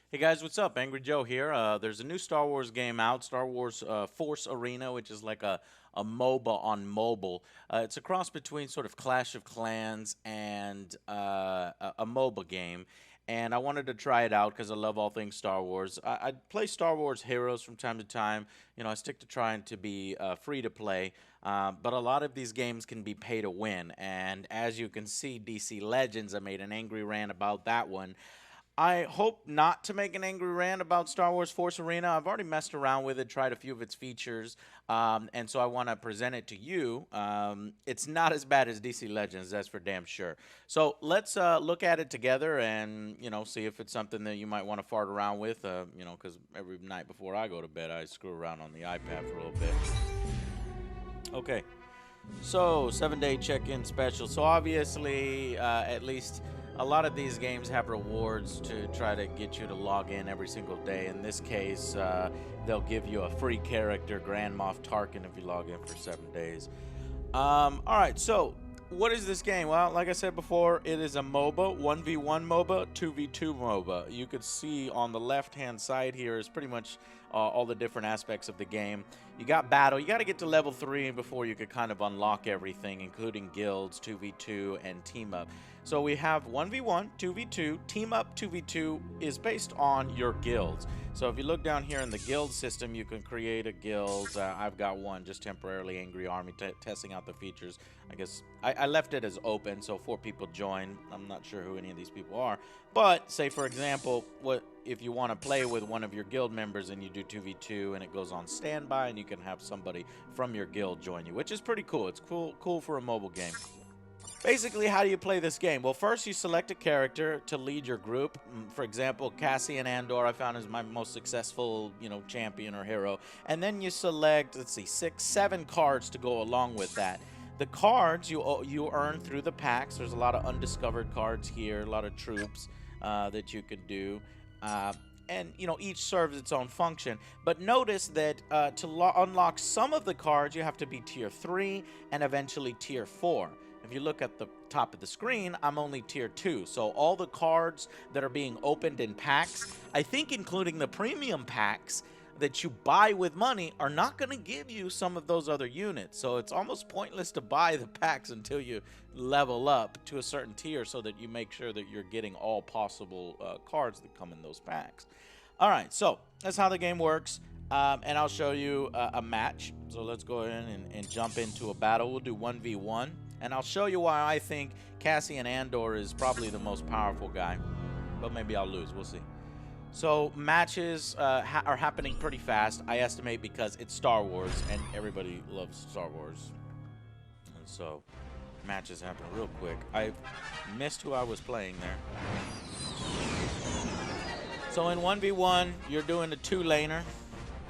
Hey guys, what's up? Angry Joe here. There's a new Star Wars game out, Star Wars Force Arena, which is like a MOBA on mobile. It's a cross between sort of Clash of Clans and a MOBA game. And I wanted to try it out because I love all things Star Wars. I play Star Wars Heroes from time to time. You know, I stick to trying to be free to play. But a lot of these games can be pay to win. And as you can see, DC Legends, I made an angry rant about that one. I hope not to make an angry rant about Star Wars Force Arena. I've already messed around with it, tried a few of its features, and so I want to present it to you. It's not as bad as DC Legends, that's for damn sure. So let's look at it together and see if it's something that you might want to fart around with. Because every night before I go to bed, I screw around on the iPad for a little bit. Okay. So 7-day check-in special. So obviously, at least a lot of these games have rewards to try to get you to log in every single day. In this case, they'll give you a free character, Grand Moff Tarkin, if you log in for 7 days. All right, so what is this game? Well, like I said before, it is a MOBA, 1v1 MOBA, 2v2 MOBA. You could see on the left-hand side here is pretty much all the different aspects of the game. You got battle. You got to get to level 3 before you could kind of unlock everything, including guilds, 2v2, and team up. So we have 1v1, 2v2, team up 2v2 is based on your guilds. So if you look down here in the guild system, you can create a guild. I've got one just temporarily, Angry Army, testing out the features. I guess I left it as open, so 4 people join. I'm not sure who any of these people are. But say, for example, what if you want to play with one of your guild members and you do 2v2 and it goes on standby and you can have somebody from your guild join you, which is pretty cool. It's cool for a mobile game. Basically, how do you play this game? Well, first you select a character to lead your group. For example, Cassian Andor I found is my most successful, champion or hero. And then you select, let's see, 6, 7 cards to go along with that. The cards you earn through the packs. There's a lot of undiscovered cards here, a lot of troops that you could do. And each serves its own function. But notice that to unlock some of the cards, you have to be tier 3 and eventually tier 4. If you look at the top of the screen, I'm only tier 2. So all the cards that are being opened in packs, I think including the premium packs that you buy with money, are not going to give you some of those other units. So it's almost pointless to buy the packs until you level up to a certain tier so that you make sure that you're getting all possible cards that come in those packs. All right, so that's how the game works. And I'll show you a match. So let's go in and jump into a battle. We'll do 1v1. And I'll show you why I think Cassian Andor is probably the most powerful guy. But maybe I'll lose. We'll see. So matches are happening pretty fast, I estimate, because it's Star Wars, and everybody loves Star Wars. And so matches happen real quick. I missed who I was playing there. So in 1v1, you're doing a 2-laner.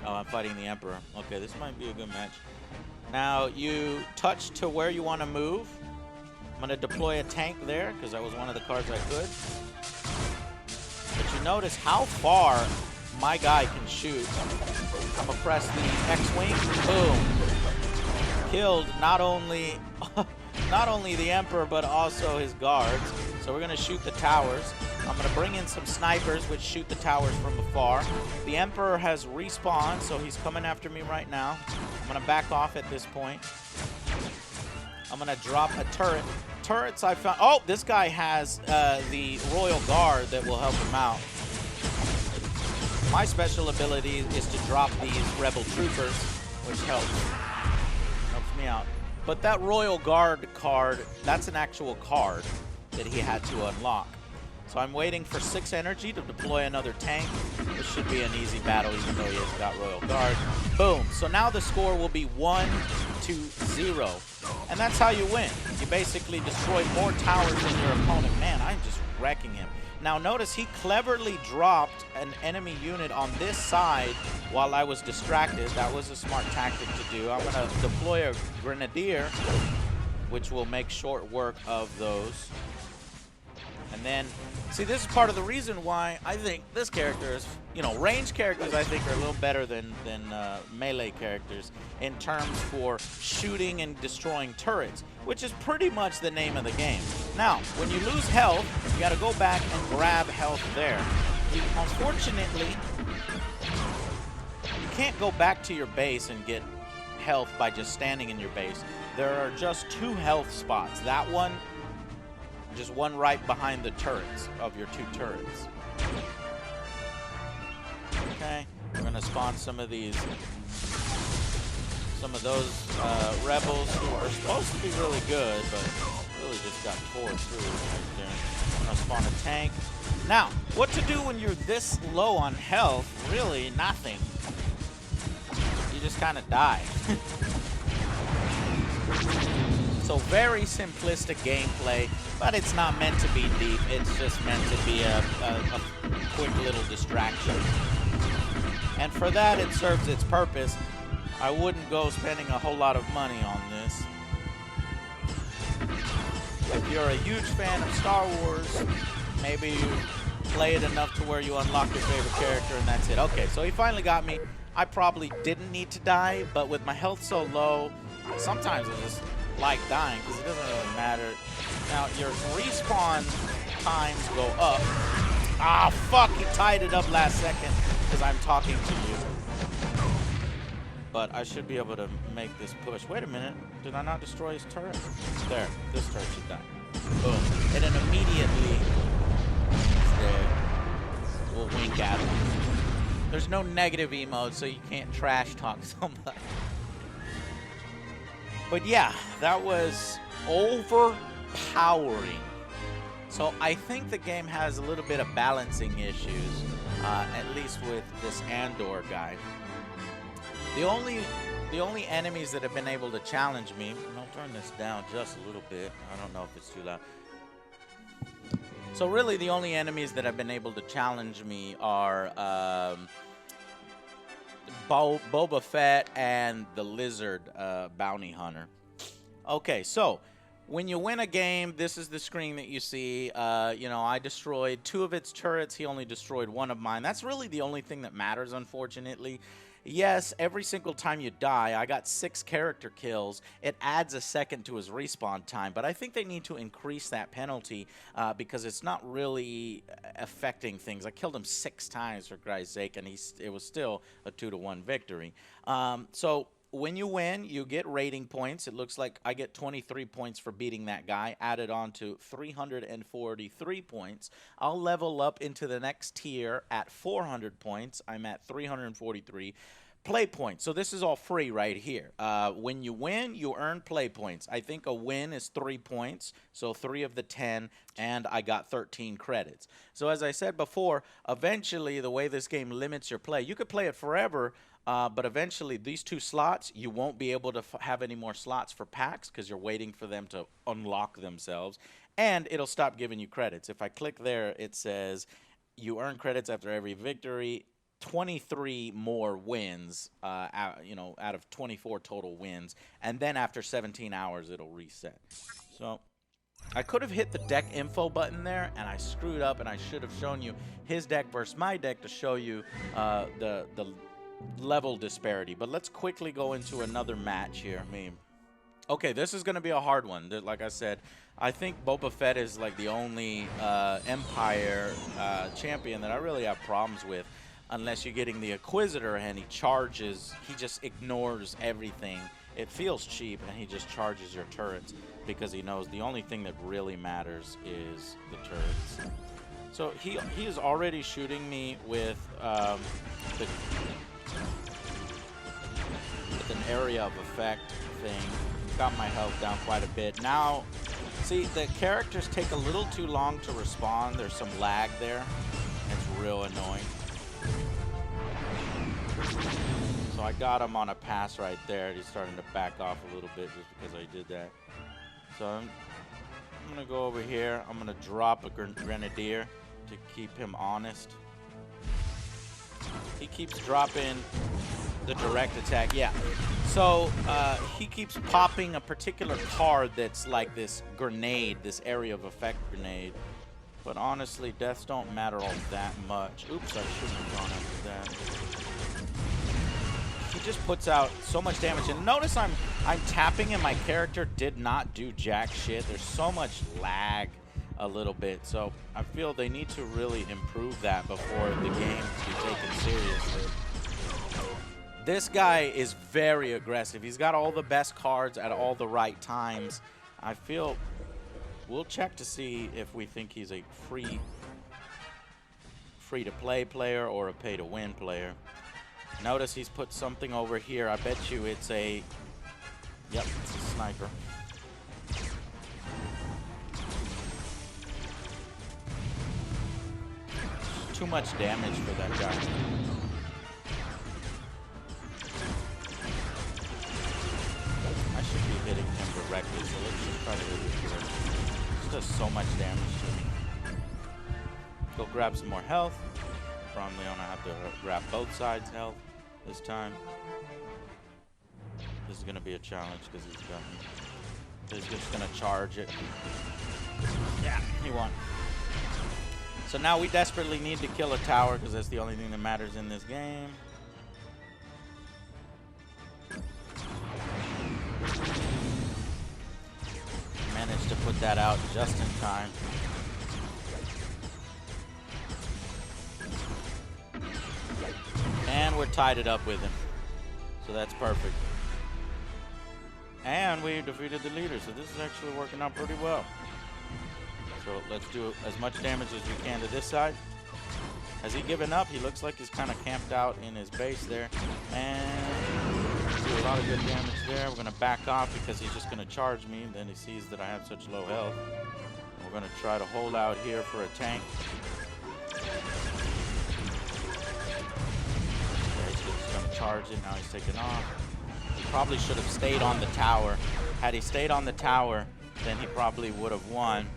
Oh, I'm fighting the Emperor. Okay, this might be a good match. Now, you touch to where you want to move. I'm going to deploy a tank there, because that was one of the cards I could. But you notice how far my guy can shoot. I'm going to press the X-Wing. Boom. Killed not only the Emperor, but also his guards. So we're going to shoot the towers. I'm going to bring in some snipers, which shoot the towers from afar. The Emperor has respawned, so he's coming after me right now. I'm going to back off at this point. I'm going to drop a turret. Turrets I found... Oh, this guy has the Royal Guard that will help him out. My special ability is to drop these Rebel Troopers, which helps me out. But that Royal Guard card, that's an actual card that he had to unlock. So I'm waiting for 6 energy to deploy another tank. This should be an easy battle, even though he has got Royal Guard. Boom. So now the score will be 1-0. And that's how you win. You basically destroy more towers than your opponent. Man, I'm just wrecking him. Now notice he cleverly dropped an enemy unit on this side while I was distracted. That was a smart tactic to do. I'm going to deploy a Grenadier, which will make short work of those. And then, see, this is part of the reason why I think this character is, range characters I think are a little better than melee characters in terms for shooting and destroying turrets, which is pretty much the name of the game. Now, when you lose health, you got to go back and grab health there. Unfortunately, you can't go back to your base and get health by just standing in your base. There are just 2 health spots. That one, just one right behind the turrets of your 2 turrets. Okay, we're gonna spawn some of those rebels who are supposed to be really good, but really just got tore through right there. I'm gonna spawn a tank. Now, what to do when you're this low on health? Really, nothing. You just kind of die. So very simplistic gameplay, but it's not meant to be deep. It's just meant to be a quick little distraction. And for that, it serves its purpose. I wouldn't go spending a whole lot of money on this. If you're a huge fan of Star Wars, maybe you play it enough to where you unlock your favorite character and that's it. Okay, so he finally got me. I probably didn't need to die, but with my health so low, sometimes I just like dying because it doesn't really matter. Now, your respawn times go up. Ah, fuck, he tied it up last second because I'm talking to you. But I should be able to make this push. Wait a minute, did I not destroy his turret? There, this turret should die. Boom. And then immediately, we'll wink at him. There's no negative emote, so you can't trash talk somebody. But yeah, that was overpowering. So I think the game has a little bit of balancing issues, at least with this Andor guy. The only enemies that have been able to challenge me, and I'll turn this down just a little bit. I don't know if it's too loud. So really the only enemies that have been able to challenge me are Boba Fett and the Lizard Bounty Hunter. Okay, so when you win a game, this is the screen that you see. You know, I destroyed 2 of its turrets. He only destroyed 1 of mine. That's really the only thing that matters, unfortunately. Yes, every single time you die, I got 6 character kills. It adds a second to his respawn time, but I think they need to increase that penalty because it's not really affecting things. I killed him 6 times, for Christ's sake, and it was still a 2-1 victory. So when you win, you get rating points. It looks like I get 23 points for beating that guy, added on to 343 points. I'll level up into the next tier at 400 points. I'm at 343 play points. So this is all free right here. When you win, you earn play points. I think a win is 3 points, so 3 of the 10, and I got 13 credits. So as I said before, eventually the way this game limits your play, you could play it forever, but eventually these 2 slots, you won't be able to have any more slots for packs because you're waiting for them to unlock themselves, and it'll stop giving you credits. If I click there, it says you earn credits after every victory. 23 more wins, you know, out of 24 total wins, and then after 17 hours it'll reset. So I could have hit the deck info button there and I screwed up, and I should have shown you his deck versus my deck to show you the level disparity. But let's quickly go into another match here. Okay, this is going to be a hard one. Like I said, I think Boba Fett is like the only Empire champion that I really have problems with. Unless you're getting the Inquisitor and he charges, he just ignores everything. It feels cheap, and he just charges your turrets because he knows the only thing that really matters is the turrets. So he is already shooting me with an area of effect thing. Got my health down quite a bit. Now, see, the characters take a little too long to respawn. There's some lag there. It's real annoying. So I got him on a pass right there. He's starting to back off a little bit just because I did that. So I'm going to go over here. I'm going to drop a Grenadier to keep him honest. He keeps dropping the direct attack. Yeah. So he keeps popping a particular card that's like this grenade, this area of effect grenade. But honestly, deaths don't matter all that much. Oops, I shouldn't have gone after that. He just puts out so much damage. And notice I'm tapping and my character did not do jack shit. There's so much lag. a little bit. So I feel they need to really improve that before the game can be taken seriously. This guy is very aggressive. He's got all the best cards at all the right times. I feel we'll check to see if we think he's a free-to-play player or a pay-to-win player. Notice he's put something over here. I bet you it's a... Yep, it's a sniper. Too much damage for that guy. I should be hitting him directly, so let's just try to hit it here. This does so much damage to me. Go grab some more health. Probably gonna have to grab both sides' health this time. This is gonna be a challenge because he's got me. He's just gonna charge it. Yeah, he won. So now we desperately need to kill a tower because that's the only thing that matters in this game. Managed to put that out just in time. And we're tied it up with him. So that's perfect. And we defeated the leader, so this is actually working out pretty well. So let's do as much damage as we can to this side. Has he given up? He looks like he's kind of camped out in his base there. And do a lot of good damage there. We're going to back off because he's just going to charge me. Then he sees that I have such low health. We're going to try to hold out here for a tank. Charge it. Now he's taking off. He probably should have stayed on the tower. Had he stayed on the tower, then he probably would have won.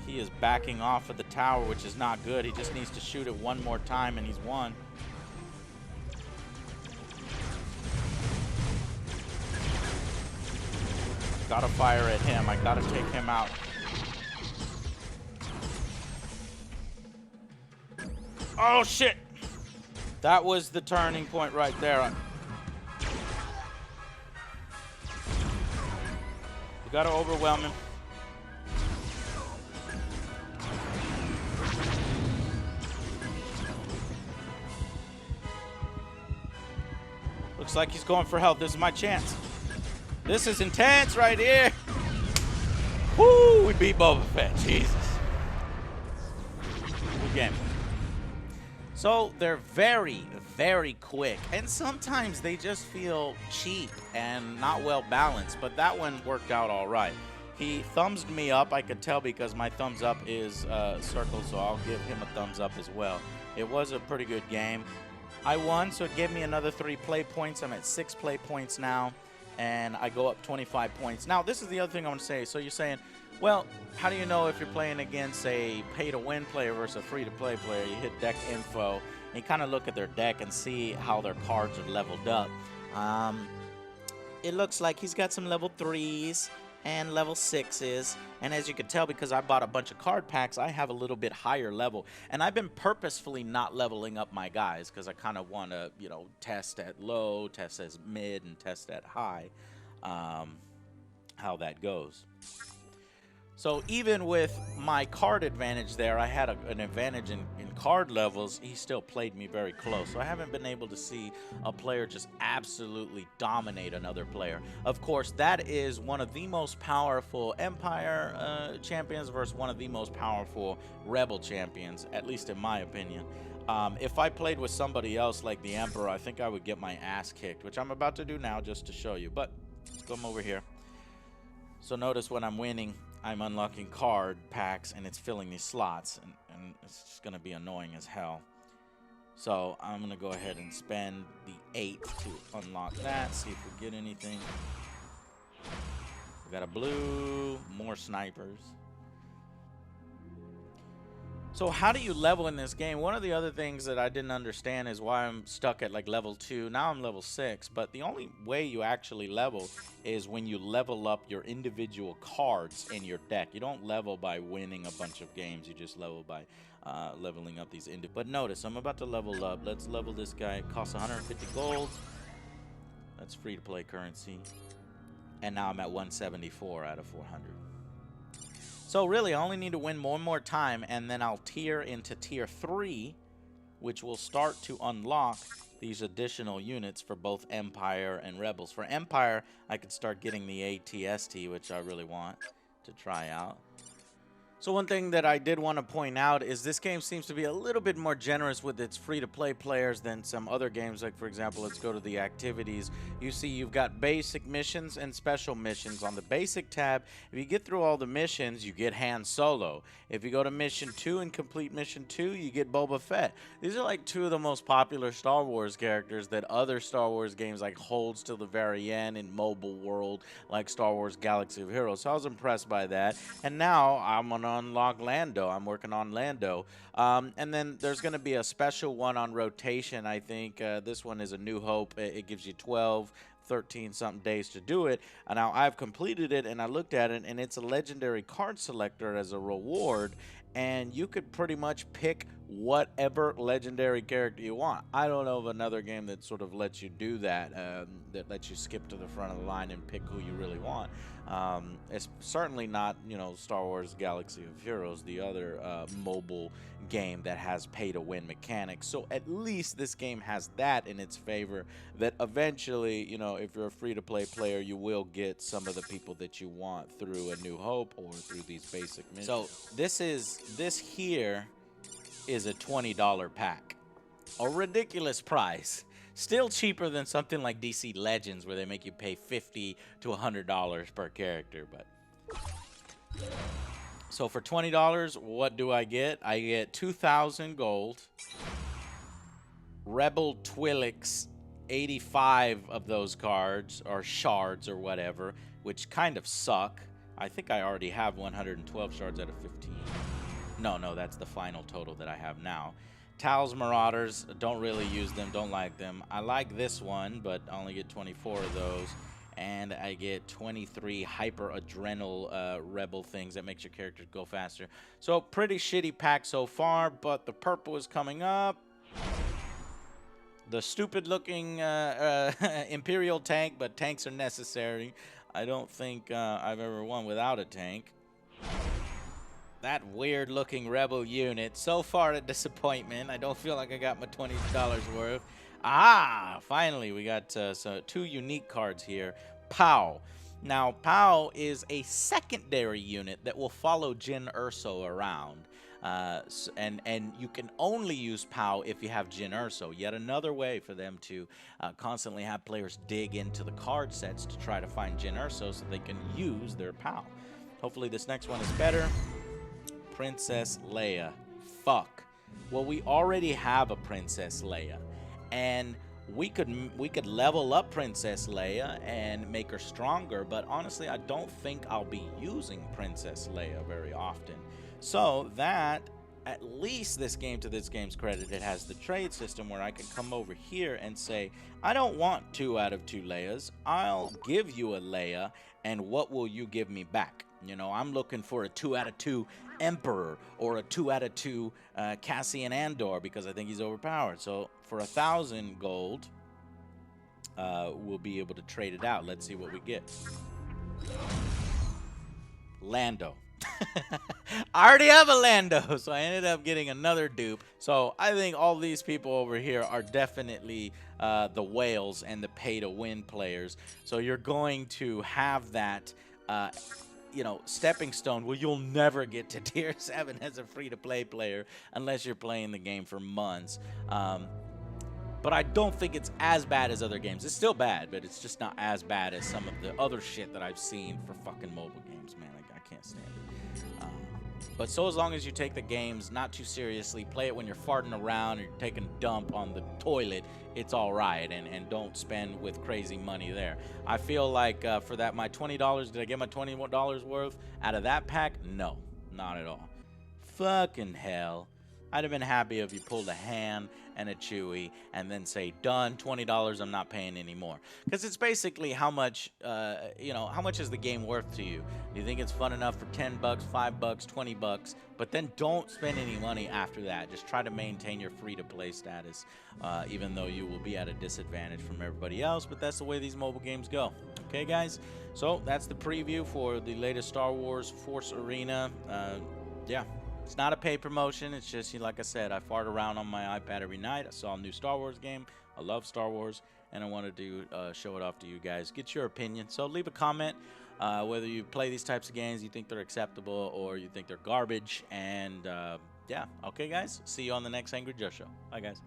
He is backing off of the tower, which is not good. He just needs to shoot it one more time and he's won. Gotta fire at him. I gotta take him out. Oh shit! That was the turning point right there. We gotta overwhelm him. Looks like he's going for help. This is my chance. This is intense right here. Woo! We beat Boba Fett. Jesus. Good game. So they're very, very quick, and sometimes they just feel cheap and not well balanced, but that one worked out all right. He thumbs me up, I could tell because my thumbs up is circle, so I'll give him a thumbs up as well. It was a pretty good game. I won, so it gave me another 3 play points. I'm at 6 play points now, and I go up 25 points. Now, this is the other thing I want to say. So you're saying, well, how do you know if you're playing against a pay-to-win player versus a free-to-play player? You hit deck info, and you kind of look at their deck and see how their cards are leveled up. It looks like he's got some level 3s and level 6s, and as you can tell, because I bought a bunch of card packs, I have a little bit higher level. And I've been purposefully not leveling up my guys because I kind of want to, you know, test at low, test as mid, and test at high, how that goes. So even with my card advantage there, I had an advantage in card levels. He still played me very close. So I haven't been able to see a player just absolutely dominate another player. Of course, that is one of the most powerful Empire champions versus one of the most powerful Rebel champions, at least in my opinion. If I played with somebody else like the Emperor, I think I would get my ass kicked, which I'm about to do now just to show you. But let's come over here. So notice when I'm winning, I'm unlocking card packs and it's filling these slots, and it's just going to be annoying as hell. So I'm going to go ahead and spend the 8 to unlock that, see if we get anything. We got a blue, more snipers. So how do you level in this game? One of the other things that I didn't understand is why I'm stuck at like level 2. Now I'm level 6, but the only way you actually level is when you level up your individual cards in your deck. You don't level by winning a bunch of games. You just level by leveling up these But notice, I'm about to level up. Let's level this guy. It costs 150 gold. That's free-to-play currency. And now I'm at 174 out of 400. So really, I only need to win one more time, and then I'll tier into tier 3, which will start to unlock these additional units for both Empire and Rebels. For Empire, I could start getting the ATST, which I really want to try out. So one thing that I did want to point out is this game seems to be a little bit more generous with its free-to-play players than some other games. Like, for example, let's go to the activities. You see you've got basic missions and special missions. On the basic tab, if you get through all the missions, you get Han Solo. If you go to mission 2 and complete mission 2, you get Boba Fett. These are like two of the most popular Star Wars characters that other Star Wars games like holds till the very end in mobile world, like Star Wars Galaxy of Heroes. So I was impressed by that. And now I'm on unlock Lando. I'm working on Lando. And then there's going to be a special one on rotation, I think. This one is A New Hope. It gives you 12, 13-something days to do it. And now I've completed it, and I looked at it, and it's a legendary card selector as a reward. And you could pretty much pick whatever legendary character you want. I don't know of another game that sort of lets you do that, that lets you skip to the front of the line and pick who you really want. It's certainly not, you know, Star Wars Galaxy of Heroes, the other mobile game that has pay-to-win mechanics. So at least this game has that in its favor, that eventually, you know, if you're a free-to-play player, you will get some of the people that you want through A New Hope or through these basic missions. So this here is a $20 pack. A ridiculous price. Still cheaper than something like DC Legends, where they make you pay $50 to $100 per character. But so for $20, what do I get? I get 2,000 gold, Rebel Twilix, 85 of those cards, or shards or whatever, which kind of suck. I think I already have 112 shards out of 15. No, that's the final total that I have now. Tal's Marauders, don't really use them, don't like them. I like this one, but I only get 24 of those. And I get 23 hyper adrenal rebel things that makes your characters go faster. So pretty shitty pack so far, but the purple is coming up. The stupid looking Imperial tank, but tanks are necessary. I don't think I've ever won without a tank. That weird looking rebel unit. So far a disappointment. I don't feel like I got my $20 worth. Ah, finally we got so two unique cards here. Pow. Now Pow is a secondary unit that will follow Jyn Erso around. And you can only use Pow if you have Jyn Erso. Yet another way for them to constantly have players dig into the card sets to try to find Jyn Erso so they can use their Pow. Hopefully this next one is better. Princess Leia. Fuck. Well, we already have a Princess Leia, and we could level up Princess Leia and make her stronger, but honestly, I don't think I'll be using Princess Leia very often. So that, at least this game, to this game's credit, it has the trade system where I can come over here and say, I don't want 2 out of 2 Leias. I'll give you a Leia, and what will you give me back? You know, I'm looking for a 2 out of 2 Emperor or a 2 out of 2 Cassian Andor because I think he's overpowered. So for 1,000 gold, we'll be able to trade it out. Let's see what we get. Lando. I already have a Lando, so I ended up getting another dupe. So I think all these people over here are definitely the whales and the pay-to-win players. So you're going to have that you know, stepping stone. Well, you'll never get to tier 7 as a free-to-play player unless you're playing the game for months. But I don't think it's as bad as other games. It's still bad, but it's just not as bad as some of the other shit that I've seen for fucking mobile games, man. I can't stand it. But so as long as you take the games not too seriously, play it when you're farting around or you're taking a dump on the toilet, it's all right, and don't spend with crazy money there. I feel like for that, my $20, did I get my $21 worth out of that pack? No, not at all. Fucking hell. I'd have been happy if you pulled a Han and a Chewie and then say, done, $20, I'm not paying anymore. Because it's basically how much, how much is the game worth to you? Do you think it's fun enough for 10 bucks, 5 bucks, 20 bucks? But then don't spend any money after that. Just try to maintain your free-to-play status, even though you will be at a disadvantage from everybody else. But that's the way these mobile games go. Okay, guys? So that's the preview for the latest Star Wars Force Arena. Yeah. It's not a paid promotion. It's just, like I said, I fart around on my iPad every night. I saw a new Star Wars game. I love Star Wars, and I wanted to show it off to you guys. Get your opinion. So leave a comment whether you play these types of games, you think they're acceptable, or you think they're garbage. And, yeah. Okay, guys. See you on the next Angry Joe Show. Bye, guys.